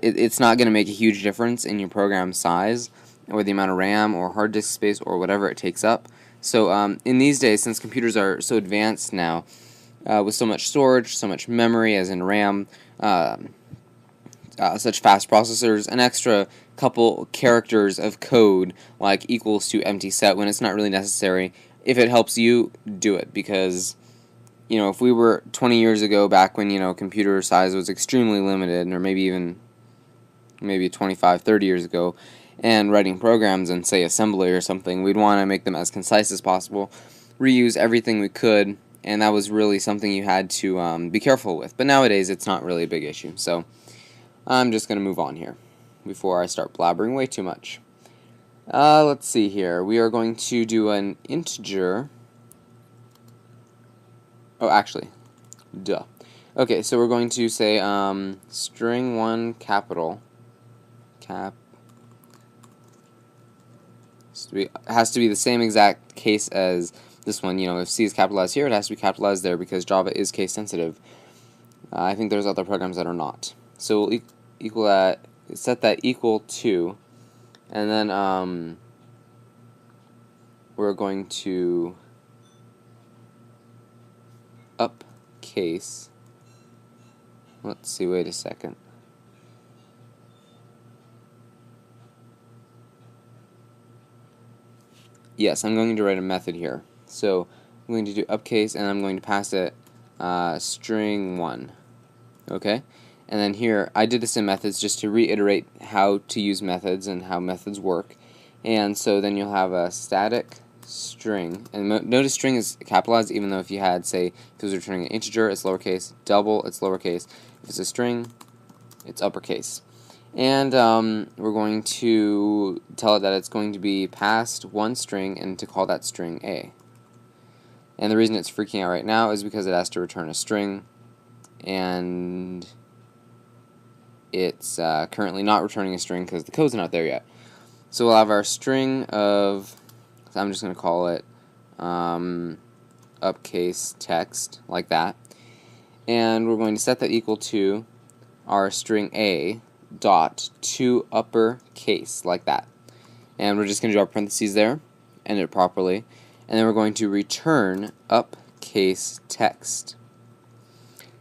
it's not going to make a huge difference in your program size or the amount of RAM or hard disk space or whatever it takes up. So in these days, since computers are so advanced now, with so much storage, so much memory, as in RAM, such fast processors, an extra couple characters of code like equals to empty set when it's not really necessary. If it helps you, do it, because if we were 20 years ago, back when computer size was extremely limited, or maybe 25, 30 years ago, and writing programs in, say, assembly or something, we'd want to make them as concise as possible, reuse everything we could, and that was really something you had to be careful with. But nowadays, it's not really a big issue. So I'm just going to move on here before I start blabbering way too much. Let's see here. We are going to do an integer. Oh, actually, duh. Okay, so we're going to say string 1 capital has to be the same exact case as this one. If C is capitalized here, it has to be capitalized there because Java is case sensitive. I think there's other programs that are not. So we'll set that equal to, and then we're going to upcase. Let's see, wait a second. Yes, I'm going to write a method here. So I'm going to do upcase, and I'm going to pass it string 1. Okay? And then here, I did this in methods just to reiterate how to use methods and how methods work. And so then you'll have a static string. And notice string is capitalized, even though if you had, say, if it was returning an integer, it's lowercase, double, it's lowercase. If it's a string, it's uppercase. And we're going to tell it that it's going to be passed one string and to call that string A. And the reason it's freaking out right now is because it has to return a string, and it's currently not returning a string because the code's not there yet. So we'll have our string of, so I'm just going to call it upcase text, like that. And we're going to set that equal to our string A dot to uppercase, like that. And we're just going to drop parentheses there, end it properly, and then we're going to return upcase text.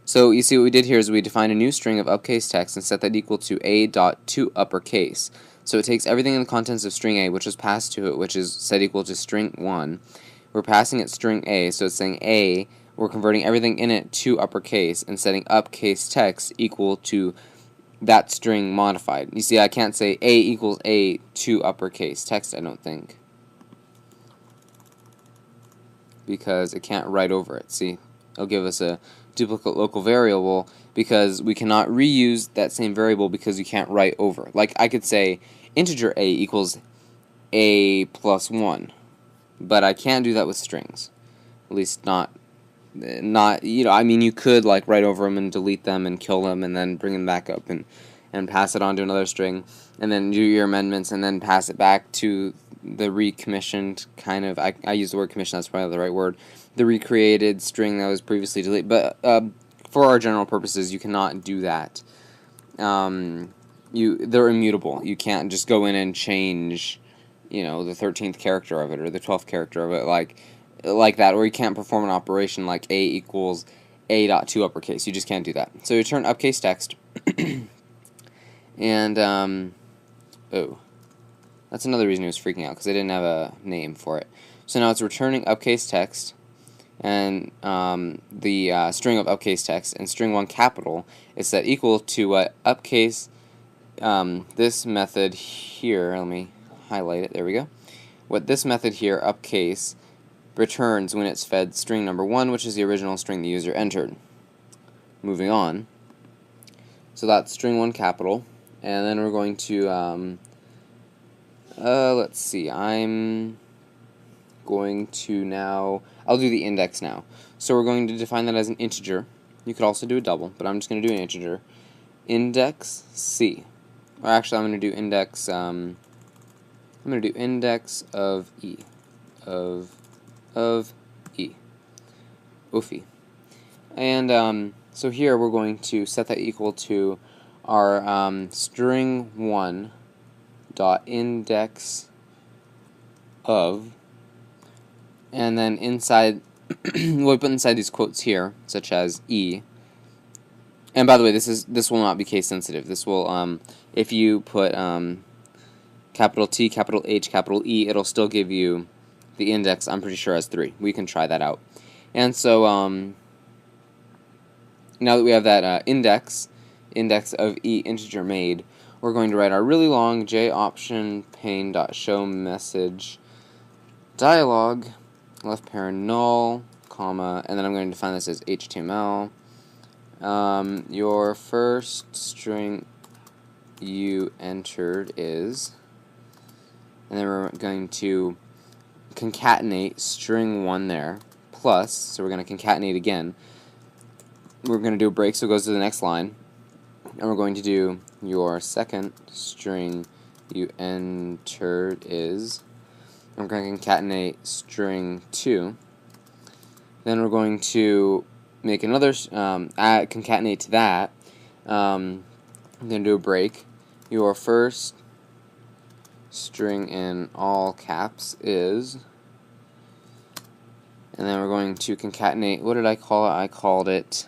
So you see what we did here is we defined a new string of upcase text and set that equal to A dot to uppercase. So it takes everything in the contents of string A, which is passed to it, which is set equal to string 1. We're passing it string A, so it's saying A, we're converting everything in it to uppercase and setting upcase text equal to that string modified. You see, I can't say A equals A to uppercase text, I don't think, because it can't write over it. See, it'll give us a duplicate local variable because we cannot reuse that same variable because you can't write over. Like, I could say integer A equals A plus 1, but I can't do that with strings. At least not, I mean, you could like write over them and delete them and kill them and then bring them back up and pass it on to another string and then do your amendments and then pass it back to the recommissioned kind of, I use the word commission, that's probably the right word, the recreated string that was previously deleted. But for our general purposes, you cannot do that. They're immutable. You can't just go in and change, the 13th character of it or the 12th character of it like that, or you can't perform an operation like A equals A dot to uppercase. You just can't do that. So you return upcase text, and oh, that's another reason it was freaking out, because I didn't have a name for it. So now it's returning upcase text, and the string of upcase text, and string 1 capital is set equal to what upcase, this method here, let me highlight it, there we go, what this method here, upcase, returns when it's fed string number 1, which is the original string the user entered. Moving on. So that's string 1 capital, and then we're going to, let's see, I'm going to now, I'll do the index now. So we're going to define that as an integer. You could also do a double, but I'm just going to do an integer. Index C. Or actually, I'm going to do index, I'm going to do index of E. Of E. Oofy. And so here we're going to set that equal to our string 1 dot index of, and then inside we'll put inside these quotes here, such as E. And by the way, this will not be case sensitive. This will if you put capital T, capital H, capital E, it'll still give you the index, I'm pretty sure, as 3. We can try that out. And so now that we have that index of E integer made, we're going to write our really long JOption pane.show message dialog, left parent null, comma, and then I'm going to define this as HTML. Your first string you entered is, and then we're going to concatenate string 1 there, plus, so we're going to concatenate again. We're going to do a break so it goes to the next line, and we're going to do your second string you entered is, and we're going to concatenate string 2. Then we're going to make another, concatenate to that. I'm going to do a break. Your first string in all caps is, and then we're going to concatenate, what did I call it? I called it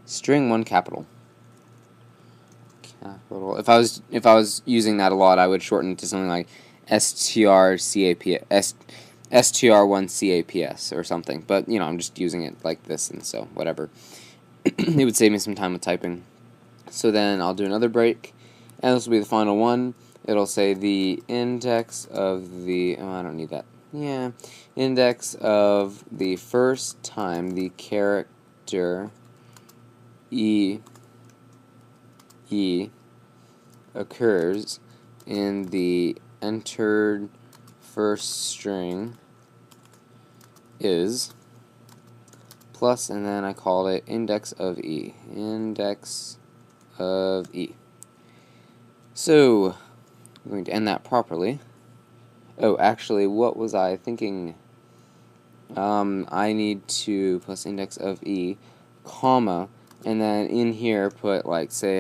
string 1 capital. If I was using that a lot, I would shorten it to something like str1caps or something. But you know, I'm just using it like this, and so whatever. It would save me some time with typing. So then I'll do another break, and this will be the final one. It'll say the index of the, oh, I don't need that. Yeah, index of the first time the character E occurs in the entered first string is, plus, and then I called it index of E. Index of E. So, I'm going to end that properly. Oh, actually, what was I thinking? I need to plus index of E, comma, and then in here put, like, say,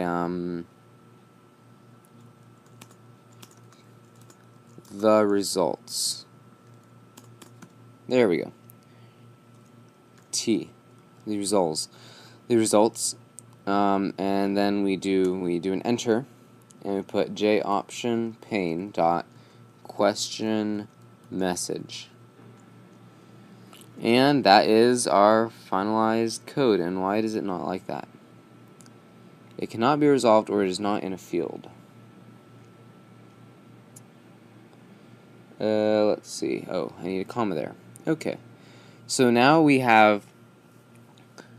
the results. There we go. T, the results. And then we do an enter, and we put JOption pane dot question message. And that is our finalized code. And why does it not like that? It cannot be resolved, or it is not in a field. Let's see. Oh, I need a comma there. Okay. So now we have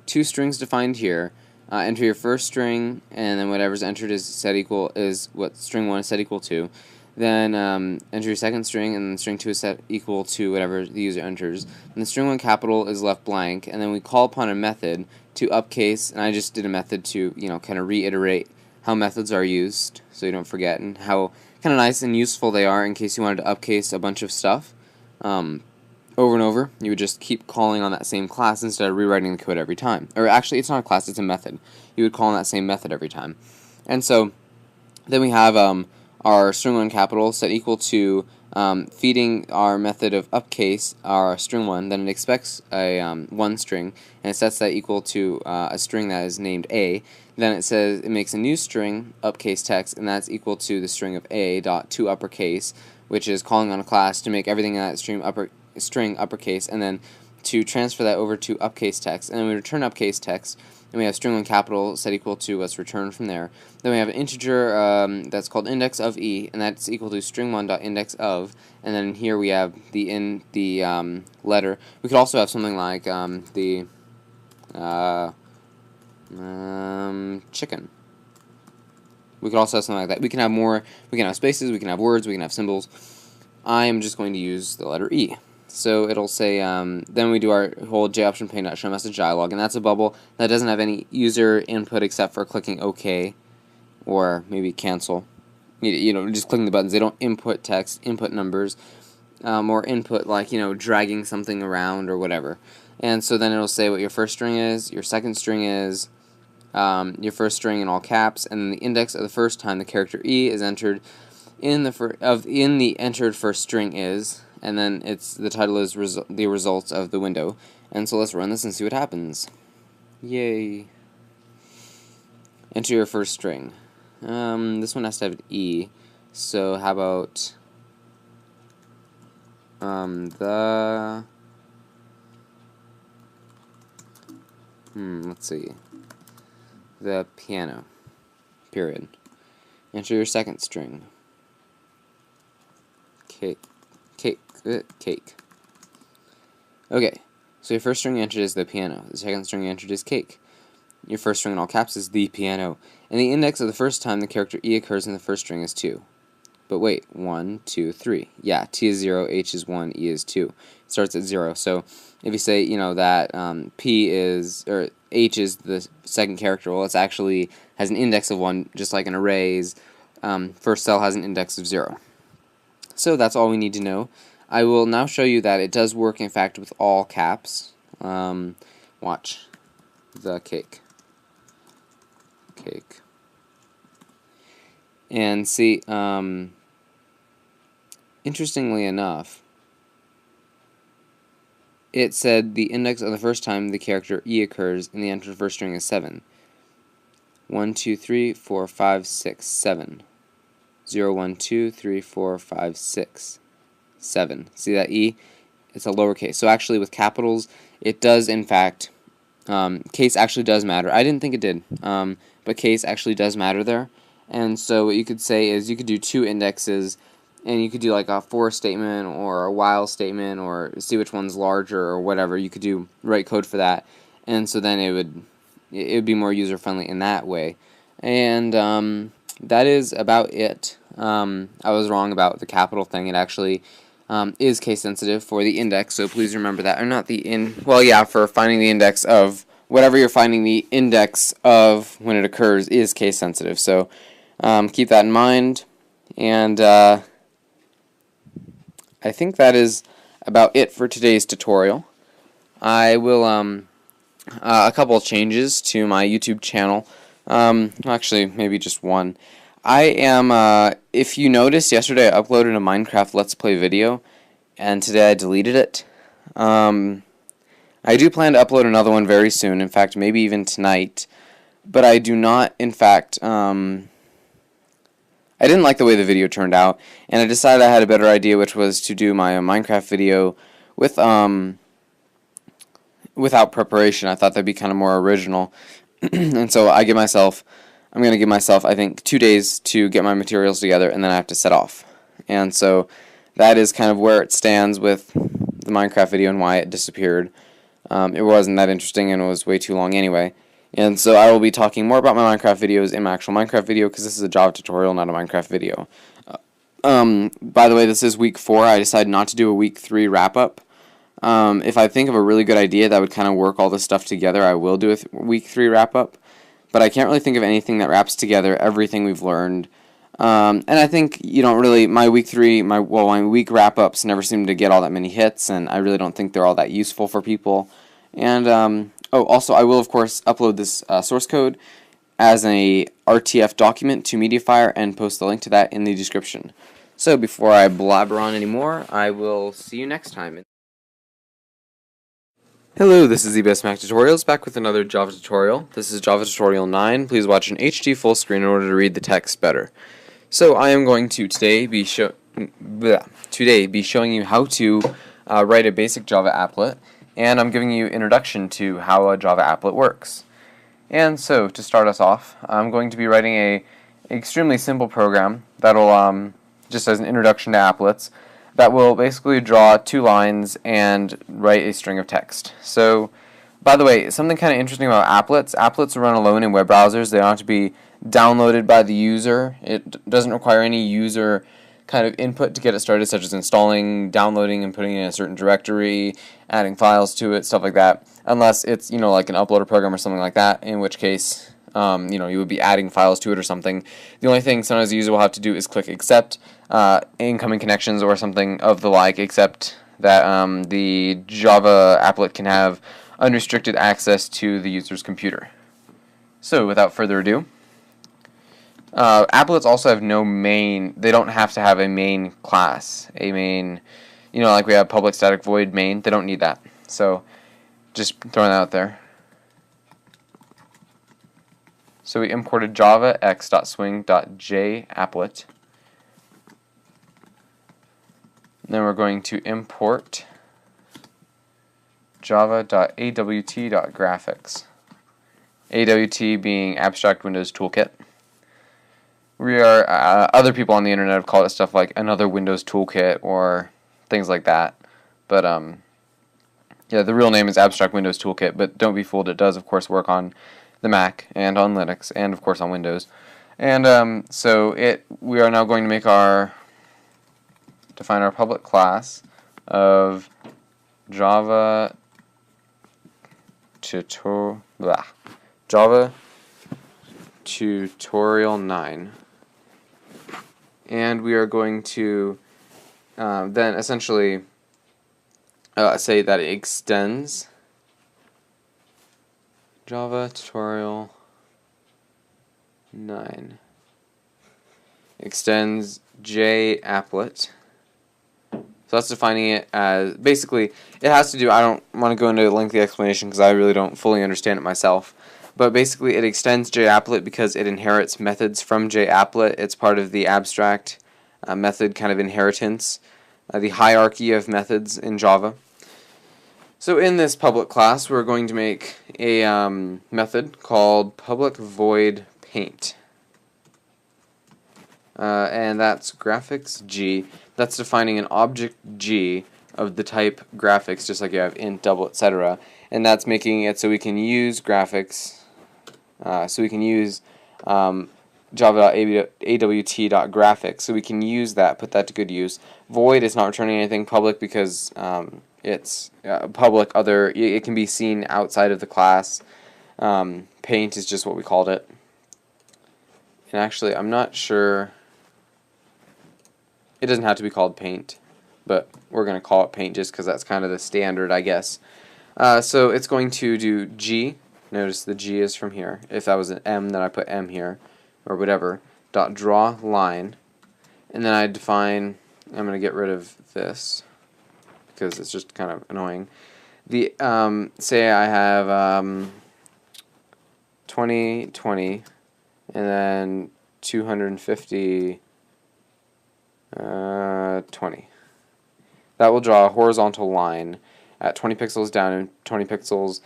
two strings defined here. Enter your first string, and then whatever's entered is set equal is what string 1 is set equal to. Then enter your second string, and then string 2 is set equal to whatever the user enters. And the string 1 capital is left blank, and then we call upon a method to upcase, and I just did a method to, you know, kind of reiterate how methods are used so you don't forget, and how kind of nice and useful they are in case you wanted to upcase a bunch of stuff. Over and over, you would just keep calling on that same class instead of rewriting the code every time. Or actually, it's not a class, it's a method. You would call on that same method every time. And so then we have our string 1 capital set equal to feeding our method of upcase, our string 1, then it expects a 1 string, and it sets that equal to a string that is named A. Then it says it makes a new string, upcase text, and that's equal to the string of A dot to uppercase, which is calling on a class to make everything in that string uppercase, and then to transfer that over to upcase text. And then we return upcase text, and we have string 1 capital set equal to what's returned from there. Then we have an integer that's called index of E, and that's equal to string 1 dot index of, and then here we have the letter. We could also have something like the chicken. We could also have something like that. We can have more. We can have spaces. We can have words. We can have symbols. I am just going to use the letter E. So it'll say, then we do our whole JOption pane.show message dialog, and that's a bubble that doesn't have any user input except for clicking OK or maybe cancel. You know, just clicking the buttons. They don't input text, input numbers, or input like, you know, dragging something around or whatever. And so then it'll say what your first string is, your second string is, your first string in all caps, and then the index of the first time the character E is entered in the entered first string is, and then the title is the results of the window. And so let's run this and see what happens. Yay! Enter your first string. This one has to have an E. So how about let's see. The piano. Period. Enter your second string. Cake. Okay, so your first string you entered is the piano. The second string you entered is cake. Your first string in all caps is the piano. And the index of the first time the character E occurs in the first string is 2. But wait, 1, 2, 3. Yeah, T is 0, H is 1, E is 2. It starts at 0. So if you say, that H is the second character, well, it's actually has an index of 1, just like an array's first cell has an index of 0. So that's all we need to know. I will now show you that it does work, in fact, with all caps. Watch. The cake. And see, interestingly enough, it said the index of the first time the character E occurs in the entered first string is 7. 1, 2, 3, 4, 5, 6, 7. 0, 1, 2, 3, 4, 5, 6, 7. See that E? It's a lowercase. So actually with capitals, it does in fact, case actually does matter. I didn't think it did, but case actually does matter there. And so what you could say is you could do 2 indexes, and you could do like a for statement or a while statement, or see which one's larger or whatever. You could write code for that, and so then it would be more user friendly in that way. And that is about it. I was wrong about the capital thing. It actually is case sensitive for the index, so please remember that. Or not for finding the index of whatever you're finding the index of when it occurs is case sensitive. So keep that in mind. And I think that is about it for today's tutorial. I will a couple of changes to my YouTube channel. Actually, maybe just one. I am, if you noticed, yesterday I uploaded a Minecraft Let's Play video, and today I deleted it. I do plan to upload another one very soon, in fact, maybe even tonight, but I do not, in fact, I didn't like the way the video turned out, and I decided I had a better idea, which was to do my Minecraft video with, without preparation. I thought that'd be kind of more original, and so I'm going to give myself, I think, 2 days to get my materials together, and then I have to set off. And so that is kind of where it stands with the Minecraft video and why it disappeared. It wasn't that interesting, and it was way too long anyway. And so I will be talking more about my Minecraft videos in my actual Minecraft video, because this is a Java tutorial, not a Minecraft video. By the way, this is week 4. I decided not to do a week 3 wrap-up. If I think of a really good idea that would kind of work all this stuff together, I will do a week 3 wrap-up. But I can't really think of anything that wraps together everything we've learned. And I think you don't really, my week week wrap-ups never seem to get all that many hits, and I really don't think they're all that useful for people. And, also I will, of course, upload this source code as a RTF document to Mediafire and post the link to that in the description. So before I blabber on anymore, I will see you next time. Hello, this is eBest Mac Tutorials, back with another Java tutorial. This is Java Tutorial 9. Please watch an HD full screen in order to read the text better. So I am going to today be showing you how to write a basic Java applet, and I'm giving you an introduction to how a Java applet works. And so to start us off, I'm going to be writing an extremely simple program that'll just as an introduction to applets, that will basically draw 2 lines and write a string of text. So, by the way, something kind of interesting about applets. Applets run alone in web browsers. They don't have to be downloaded by the user. It doesn't require any user kind of input to get it started, such as installing, downloading, and putting in a certain directory, adding files to it, stuff like that. Unless it's, like an uploader program or something like that, in which case, you would be adding files to it or something. The only thing sometimes the user will have to do is click accept incoming connections or something of the like, except that the Java applet can have unrestricted access to the user's computer. So without further ado, applets also have no main. They don't have to have a main class, a main. Like we have public static void main. They don't need that. So just throwing that out there. So we imported java x.swing.japplet. Then we're going to import java.awt.graphics. AWT being Abstract Windows Toolkit. Other people on the internet have called it stuff like another Windows Toolkit or things like that. But yeah, the real name is Abstract Windows Toolkit, but don't be fooled, it does of course work on the Mac and on Linux and of course on Windows. And we are now going to define our public class of Java Tutorial 9. And we are going to then essentially say that it extends Java Tutorial 9 extends japplet. So that's defining it as, basically, it has to do, I don't want to go into a lengthy explanation because I really don't fully understand it myself, but basically it extends japplet because it inherits methods from japplet. It's part of the abstract method kind of inheritance, the hierarchy of methods in Java. So in this public class, we're going to make a method called public void paint. And that's graphics G. That's defining an object G of the type graphics, just like you have int, double, etc. And that's making it so we can use graphics, so we can use java.awt.graphics, so we can use that, put that to good use. Void is not returning anything public because it's public it can be seen outside of the class. Paint is just what we called it. And actually, I'm not sure. It doesn't have to be called paint, but we're going to call it paint just because that's kind of the standard, I guess. So it's going to do G. Notice the G is from here. If that was an M, then I put M here, or whatever. Dot draw line. And then I define, I'm going to get rid of this because it's just kind of annoying. Say I have 20, and then 250, 20. That will draw a horizontal line at 20 pixels down and 20 pixels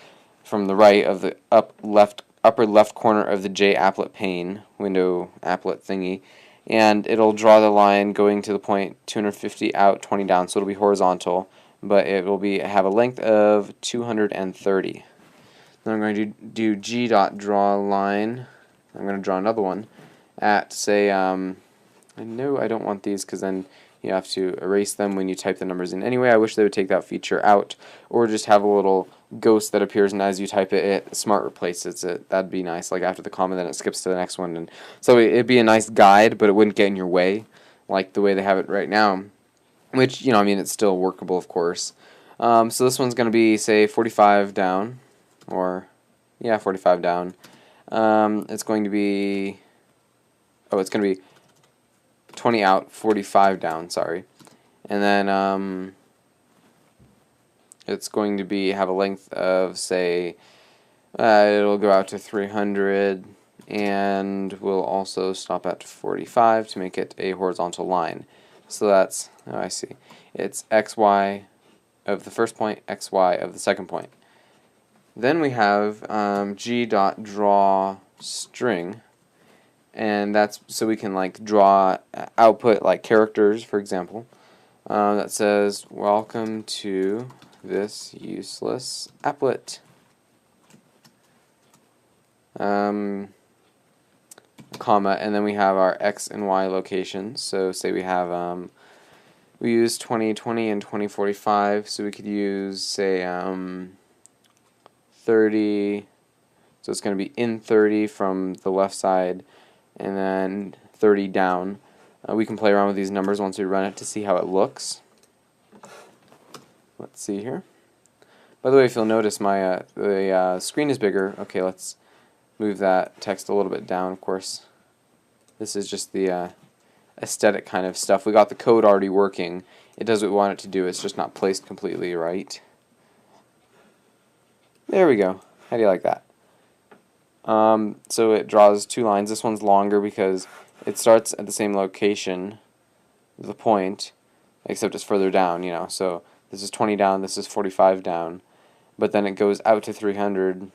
from the right of the upper left corner of the japplet pane, window applet thingy, and it'll draw the line going to the point 250 out, 20 down, so it'll be horizontal, but it will have a length of 230. Then I'm going to do g.drawLine. I'm going to draw another one at, say, I know I don't want these because then you have to erase them when you type the numbers in. Anyway, I wish they would take that feature out, or just have a little ghost that appears, and as you type it, it smart replaces it. That'd be nice. Like after the comma, then it skips to the next one, and so it'd be a nice guide, but it wouldn't get in your way, like the way they have it right now. Which, I mean, it's still workable, of course. So this one's going to be, say, 45 down, or yeah, 45 down. It's going to be 20 out, 45 down, sorry. And then it's going to have a length of, say, it'll go out to 300, and we'll also stop at 45 to make it a horizontal line. So that's, oh, I see. It's xy of the first point, xy of the second point. Then we have g.drawString. And that's so we can like draw output like characters, for example, that says welcome to this useless applet, comma, and then we have our x and y locations. So say we have we use 2020 and 2045, so we could use, say, 30, so it's going to be in 30 from the left side, and then 30 down. We can play around with these numbers once we run it to see how it looks. Let's see here. By the way, if you'll notice, my the screen is bigger. Okay, let's move that text a little bit down, of course. This is just the aesthetic kind of stuff. We got the code already working. It does what we want it to do. It's just not placed completely right. There we go. How do you like that? So it draws 2 lines. This one's longer because it starts at the same location, the point, except it's further down, you know. So this is 20 down, this is 45 down, but then it goes out to 300,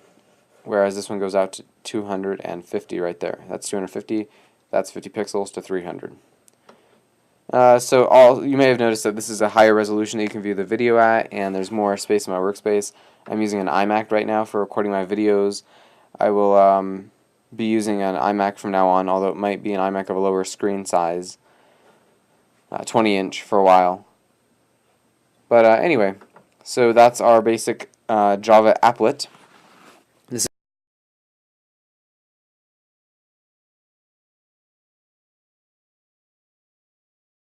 whereas this one goes out to 250 right there. That's 250. That's 50 pixels to 300. So you may have noticed that this is a higher resolution that you can view the video at, and there's more space in my workspace. I'm using an iMac right now for recording my videos. I will be using an iMac from now on, although it might be an iMac of a lower screen size, 20-inch for a while. But anyway, so that's our basic Java applet.